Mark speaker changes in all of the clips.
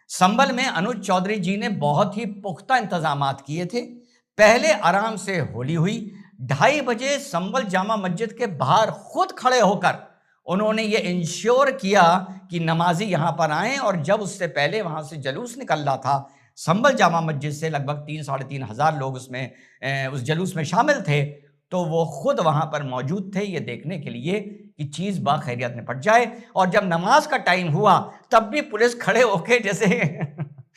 Speaker 1: संभल में अनुज चौधरी जी ने बहुत ही पुख्ता इंतजामात किए थे। पहले आराम से होली हुई। 2:30 बजे संभल जामा मस्जिद के बाहर खुद खड़े होकर उन्होंने ये इंश्योर किया कि नमाजी यहां पर आए, और जब उससे पहले वहां से जुलूस निकल रहा था संभल जामा मस्जिद से, लगभग 3-3.5 हजार लोग उस जुलूस में शामिल थे, तो वो खुद वहां पर मौजूद थे ये देखने के लिए कि चीज़ बाखैरियत निपट जाए। और जब नमाज का टाइम हुआ तब भी पुलिस खड़े होके, जैसे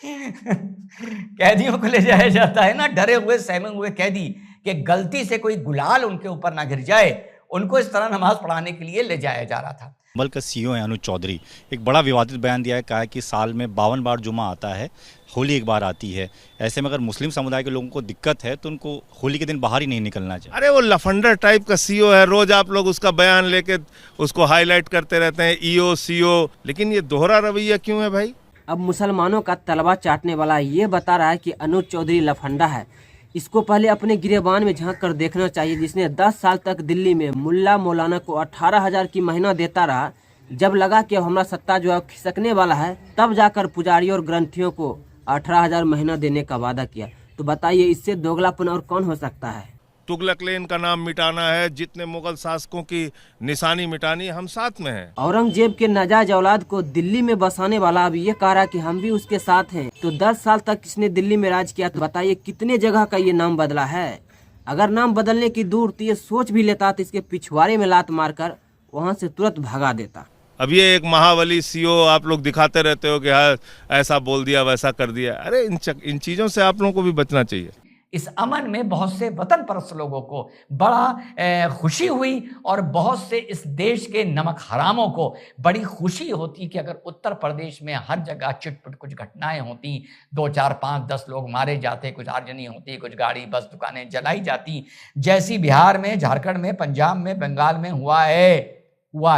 Speaker 1: कैदियों को ले जाया जाता है ना, डरे हुए सहमे हुए कैदी, कि गलती से कोई गुलाल उनके ऊपर ना गिर जाए, उनको इस तरह नमाज पढ़ाने के लिए ले जाया जा रहा था।
Speaker 2: संभल का सीईओ है अनुज चौधरी, एक बड़ा विवादित बयान दिया है, कहा है कि साल में 52 बार जुमा आता है, होली एक बार आती है। ऐसे में अगर मुस्लिम समुदाय के लोगों को दिक्कत है तो उनको होली के दिन बाहर ही नहीं निकलना चाहिए।
Speaker 3: अरे वो लफंडर टाइप का सीईओ है, रोज आप लोग उसका बयान लेके उसको हाईलाइट करते रहते हैं, ईओ सीईओ, लेकिन ये दोहरा रवैया क्यों है भाई?
Speaker 4: अब मुसलमानों का तलवा चाटने वाला ये बता रहा है कि अनुज चौधरी लफंडा है। इसको पहले अपने गिरेबान में झांक कर देखना चाहिए, जिसने 10 साल तक दिल्ली में मुल्ला मौलाना को 18,000 की महीना देता रहा। जब लगा कि अब हमारा सत्ता जो है खिसकने वाला है, तब जाकर पुजारियों और ग्रंथियों को 18,000 महीना देने का वादा किया। तो बताइए, इससे दोगलापन और कौन हो सकता है?
Speaker 3: तुगलक लेन का नाम मिटाना है, जितने मुगल शासकों की निशानी मिटानी है, हम साथ में हैं।
Speaker 4: औरंगजेब के नाजायज औलाद को दिल्ली में बसाने वाला अब ये कह रहा है कि हम भी उसके साथ हैं। तो 10 साल तक इसने दिल्ली में राज किया, तो बताइए कितने जगह का ये नाम बदला है। अगर नाम बदलने की दूर तो ये सोच भी लेता तो इसके पिछवाड़े में लात मारकर वहाँ से तुरंत भगा देता।
Speaker 3: अब ये एक महावली सीईओ आप लोग दिखाते रहते हो कि हाँ ऐसा बोल दिया वैसा कर दिया। अरे इन चीजों से आप लोगों को भी बचना चाहिए।
Speaker 1: इस अमन में बहुत से वतन परस्त लोगों को बड़ा खुशी हुई, और बहुत से इस देश के नमक हरामों को बड़ी खुशी होती कि अगर उत्तर प्रदेश में हर जगह चिटपुट कुछ घटनाएं होती, 2, 4, 5, 10 लोग मारे जाते, कुछ आगजनी होती, कुछ गाड़ी बस दुकानें जलाई जाती, जैसी बिहार में, झारखंड में, पंजाब में, बंगाल में हुआ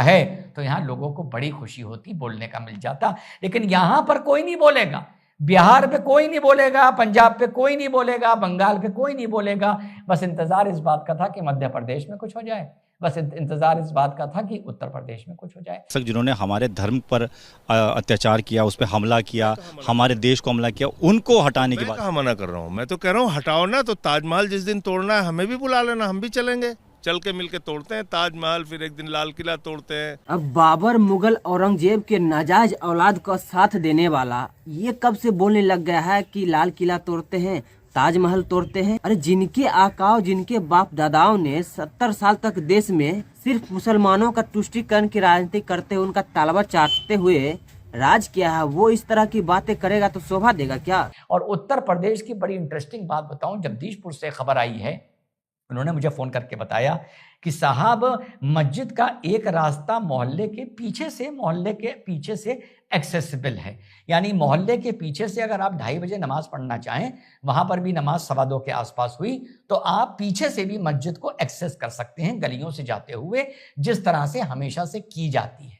Speaker 1: है, तो यहाँ लोगों को बड़ी खुशी होती, बोलने का मिल जाता। लेकिन यहाँ पर कोई नहीं बोलेगा, बिहार पे कोई नहीं बोलेगा, पंजाब पे कोई नहीं बोलेगा, बंगाल पे कोई नहीं बोलेगा। बस इंतजार इस बात का था कि मध्य प्रदेश में कुछ हो जाए, बस इंतजार इस बात का था कि उत्तर प्रदेश में कुछ हो जाए।
Speaker 2: जिन्होंने हमारे धर्म पर अत्याचार किया, उस पर हमला किया, हमारे देश को हमला किया, उनको हटाने की बात।
Speaker 3: मैं मना कर रहा हूँ, मैं तो कह रहा हूँ हटाओ ना। तो ताजमहल जिस दिन तोड़ना है हमें भी बुला लेना, हम भी चलेंगे, चल के मिलके तोड़ते हैं ताजमहल, फिर एक दिन लाल किला तोड़ते हैं।
Speaker 4: अब बाबर मुगल औरंगजेब के नाजायज औलाद का साथ देने वाला ये कब से बोलने लग गया है कि लाल किला तोड़ते हैं, ताजमहल तोड़ते हैं? अरे जिनके आकाओं, जिनके बाप दादाओं ने 70 साल तक देश में सिर्फ मुसलमानों का तुष्टीकरण की राजनीति करते हुए, उनका तालवा चाटते हुए राज किया है, वो इस तरह की बातें करेगा तो शोभा देगा क्या?
Speaker 1: और उत्तर प्रदेश की बड़ी इंटरेस्टिंग बात बताऊं, जगदीशपुर से खबर आई है, उन्होंने मुझे फ़ोन करके बताया कि साहब मस्जिद का एक रास्ता मोहल्ले के पीछे से एक्सेसिबल है। यानी मोहल्ले के पीछे से अगर आप 2:30 बजे नमाज पढ़ना चाहें, वहाँ पर भी नमाज 2:15 के आसपास हुई, तो आप पीछे से भी मस्जिद को एक्सेस कर सकते हैं गलियों से जाते हुए, जिस तरह से हमेशा से की जाती है।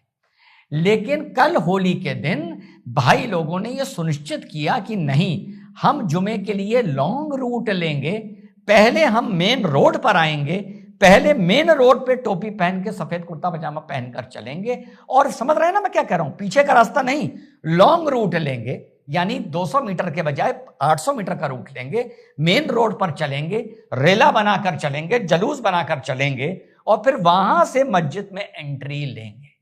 Speaker 1: लेकिन कल होली के दिन भाई लोगों ने यह सुनिश्चित किया कि नहीं, हम जुमे के लिए लॉन्ग रूट लेंगे, पहले हम मेन रोड पर आएंगे, पहले मेन रोड पे टोपी पहन के सफेद कुर्ता पजामा पहनकर चलेंगे, और समझ रहे हैं ना मैं क्या कह रहा हूं, पीछे का रास्ता नहीं, लॉन्ग रूट लेंगे, यानी 200 मीटर के बजाय 800 मीटर का रूट लेंगे, मेन रोड पर चलेंगे, रेला बनाकर चलेंगे, जलूस बनाकर चलेंगे, और फिर वहां से मस्जिद में एंट्री लेंगे।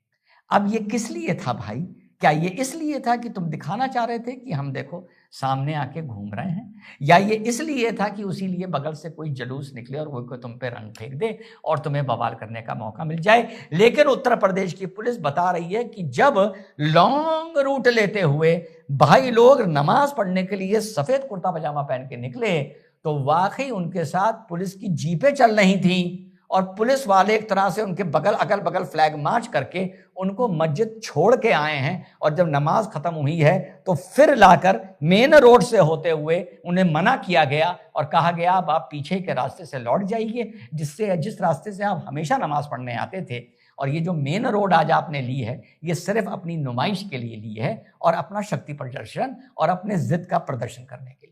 Speaker 1: अब ये किस लिए था भाई? क्या ये इसलिए था कि तुम दिखाना चाह रहे थे कि हम देखो सामने आके घूम रहे हैं, या ये इसलिए था कि उसी लिए बगल से कोई जलूस निकले और वो तुम पे रंग फेंक दे और तुम्हें बवाल करने का मौका मिल जाए? लेकिन उत्तर प्रदेश की पुलिस बता रही है कि जब लॉन्ग रूट लेते हुए भाई लोग नमाज पढ़ने के लिए सफेद कुर्ता पजामा पहन के निकले, तो वाकई उनके साथ पुलिस की जीपें चल रही थी, और पुलिस वाले एक तरह से उनके अगल बगल फ्लैग मार्च करके उनको मस्जिद छोड़ के आए हैं। और जब नमाज खत्म हुई है तो फिर लाकर मेन रोड से होते हुए उन्हें मना किया गया और कहा गया अब आप पीछे के रास्ते से लौट जाइए, जिस रास्ते से आप हमेशा नमाज पढ़ने आते थे। और ये जो मेन रोड आज आपने ली है, ये सिर्फ अपनी नुमाइश के लिए ली है और अपना शक्ति प्रदर्शन और अपने जिद का प्रदर्शन करने के लिए।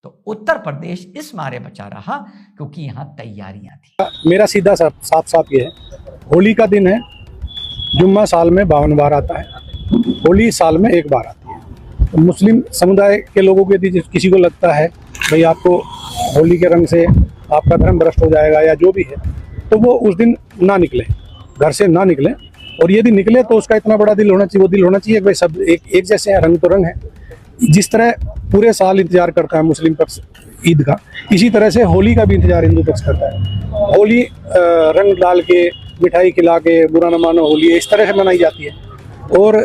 Speaker 1: तो उत्तर प्रदेश इस मारे बचा रहा क्योंकि यहाँ तैयारियां थी।
Speaker 5: मेरा सीधा साफ ये है, होली का दिन है, जुम्मा साल में 52 बार आता है, होली साल में 1 बार आती है। मुस्लिम समुदाय के लोगों के यदि किसी को लगता है भाई आपको होली के रंग से आपका धर्म भ्रष्ट हो जाएगा या जो भी है, तो वो उस दिन ना निकले, घर से ना निकले। और यदि निकले तो उसका इतना बड़ा दिल होना चाहिए, वो दिल होना चाहिए कि भाई सब एक जैसे हैं, रंग तो रंग है। जिस तरह पूरे साल इंतजार करता है मुस्लिम पक्ष ईद का, इसी तरह से होली का भी इंतजार हिंदू पक्ष करता है। होली रंग डाल के, मिठाई खिला के, बुरा न मानो होली, इस तरह से मनाई जाती है। और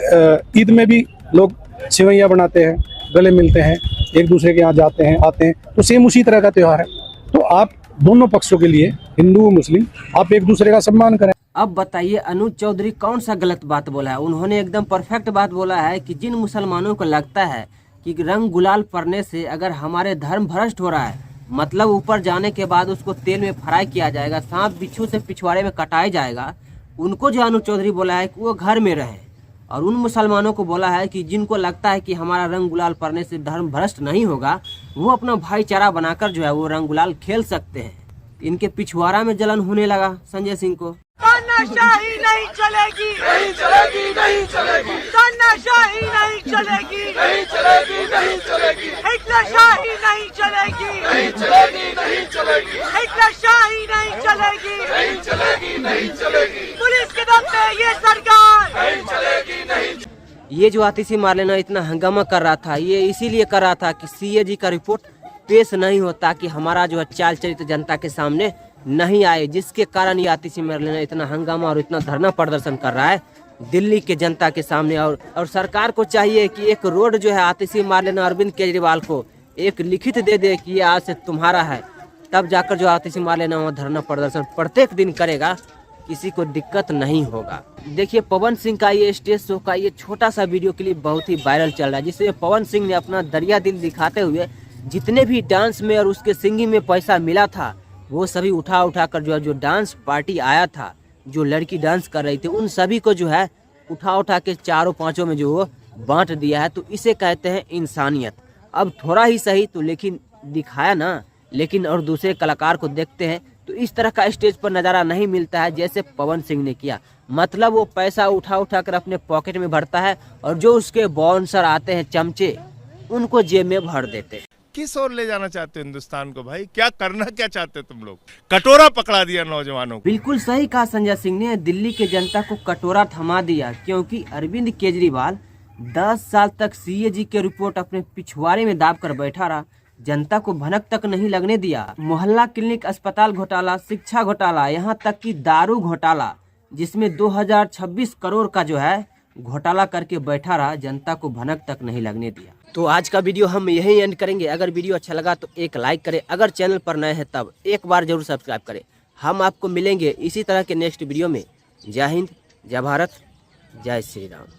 Speaker 5: ईद में भी लोग सेवैयाँ बनाते हैं, गले मिलते हैं, एक दूसरे के यहाँ जाते हैं, आते हैं, तो सेम उसी तरह का त्यौहार है। तो आप दोनों पक्षों के लिए, हिंदू मुस्लिम, आप एक दूसरे का सम्मान करें।
Speaker 4: अब बताइए अनुज चौधरी कौन सा गलत बात बोला है? उन्होंने एकदम परफेक्ट बात बोला है कि जिन मुसलमानों को लगता है कि रंग गुलाल पड़ने से अगर हमारे धर्म भ्रष्ट हो रहा है, मतलब ऊपर जाने के बाद उसको तेल में फ्राई किया जाएगा, सांप बिच्छू से पिछवाड़े में कटाया जाएगा, उनको जो अनुज चौधरी बोला है कि वो घर में रहे। और उन मुसलमानों को बोला है कि जिनको लगता है कि हमारा रंग गुलाल पड़ने से धर्म भ्रष्ट नहीं होगा, वो अपना भाईचारा बनाकर जो है वो रंग गुलाल खेल सकते हैं। इनके पिछवाड़ा में जलन होने लगा संजय सिंह को।
Speaker 6: तानाशाही नहीं चलेगी, नहीं चलेगी, नहीं चलेगी। तानाशाही नहीं चलेगी, नहीं चलेगी, नहीं चलेगी। हिटलरशाही नहीं चलेगी, नहीं चलेगी, नहीं चलेगी। हिटलरशाही नहीं चलेगी, नहीं चलेगी, नहीं चलेगी। पुलिस के दम पे ये सरकार नहीं चलेगी, नहीं।
Speaker 4: ये जो आतिशी मार्लेना इतना हंगामा कर रहा था, ये इसीलिए कर रहा था कि सीएजी का रिपोर्ट पेश नहीं हो, ताकि हमारा जो है चाल चरित्र जनता के सामने नहीं आए, जिसके कारण ये आतिशी मार्लेना इतना हंगामा और इतना धरना प्रदर्शन कर रहा है दिल्ली के जनता के सामने। और सरकार को चाहिए कि एक रोड जो है आतिशी मार्लेना अरविंद केजरीवाल को एक लिखित दे दे कि ये आज से तुम्हारा है, तब जाकर जो आतिशी मार्लेना वो धरना प्रदर्शन प्रत्येक दिन करेगा, किसी को दिक्कत नहीं होगा। देखिए पवन सिंह का ये स्टेज शो का ये छोटा सा वीडियो क्लिप बहुत ही वायरल चल रहा है, जिसमें पवन सिंह ने अपना दरिया दिल दिखाते हुए जितने भी डांस में और उसके सिंगिंग में पैसा मिला था, वो सभी उठा कर जो डांस पार्टी आया था, जो लड़की डांस कर रही थी, उन सभी को जो है उठा के चारों पांचों में जो वो बांट दिया है। तो इसे कहते हैं इंसानियत। अब थोड़ा ही सही तो लेकिन दिखाया ना, लेकिन और दूसरे कलाकार को देखते हैं तो इस तरह का स्टेज पर नज़ारा नहीं मिलता है जैसे पवन सिंह ने किया। मतलब वो पैसा उठा कर अपने पॉकेट में भरता है और जो उसके बाउंसर आते हैं चमचे, उनको जेब में भर देते हैं।
Speaker 3: किस ओर ले जाना चाहते हो हिंदुस्तान को भाई? क्या करना क्या चाहते हो तुम लोग? कटोरा पकड़ा दिया नौजवानों को।
Speaker 4: बिल्कुल सही कहा संजय सिंह ने, दिल्ली के जनता को कटोरा थमा दिया, क्योंकि अरविंद केजरीवाल 10 साल तक सीएजी के रिपोर्ट अपने पिछवाड़े में दाब कर बैठा रहा, जनता को भनक तक नहीं लगने दिया। मोहल्ला क्लिनिक, अस्पताल घोटाला, शिक्षा घोटाला, यहाँ तक कि दारू घोटाला, जिसमें 2026 करोड़ का जो है घोटाला करके बैठा रहा, जनता को भनक तक नहीं लगने दिया। तो आज का वीडियो हम यहीं एंड करेंगे। अगर वीडियो अच्छा लगा तो एक लाइक करें, अगर चैनल पर नए हैं तब एक बार जरूर सब्सक्राइब करें। हम आपको मिलेंगे इसी तरह के नेक्स्ट वीडियो में। जय हिंद, जय भारत, जय श्री राम।